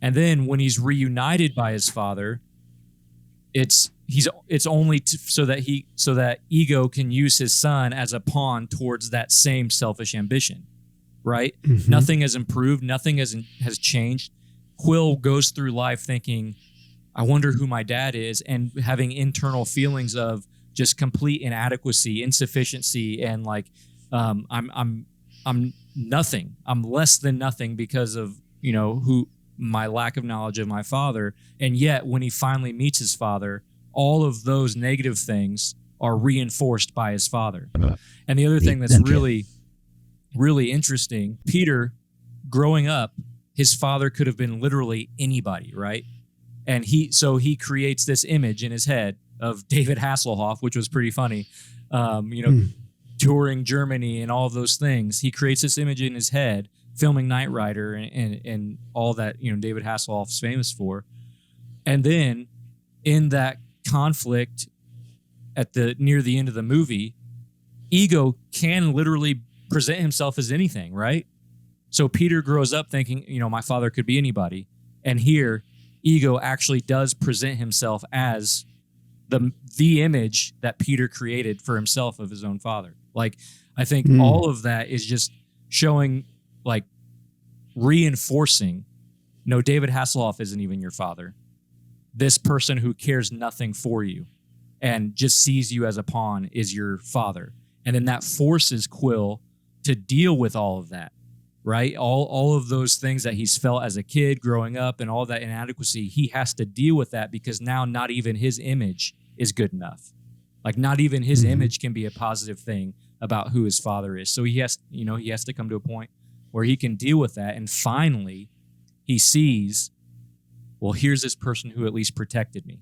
And then when he's reunited by his father, it's only so that ego can use his son as a pawn towards that same selfish ambition, right? Mm-hmm. Nothing has improved. Nothing has changed. Quill goes through life thinking, I wonder who my dad is, and having internal feelings of just complete inadequacy, insufficiency, and like I'm nothing. I'm less than nothing because of who my lack of knowledge of my father. And yet, when he finally meets his father, all of those negative things are reinforced by his father. And the other thing that's really, really interesting, Peter, growing up, his father could have been literally anybody, right? And he creates this image in his head of David Hasselhoff, which was pretty funny, touring Germany and all of those things. He creates this image in his head, filming Knight Rider and all that, David Hasselhoff's famous for. And then in that conflict near the end of the movie, ego can literally present himself as anything, right? So Peter grows up thinking, my father could be anybody. And here, ego actually does present himself as the image that Peter created for himself of his own father. Like, I think all of that is just showing, like, reinforcing, no, David Hasselhoff isn't even your father. This person who cares nothing for you and just sees you as a pawn is your father. And then that forces Quill to deal with all of that, right? All of those things that he's felt as a kid growing up and all that inadequacy, he has to deal with that because now not even his image is good enough. Like, not even his image can be a positive thing about who his father is. So he has to come to a point where he can deal with that. And finally, he sees, well, here's this person who at least protected me.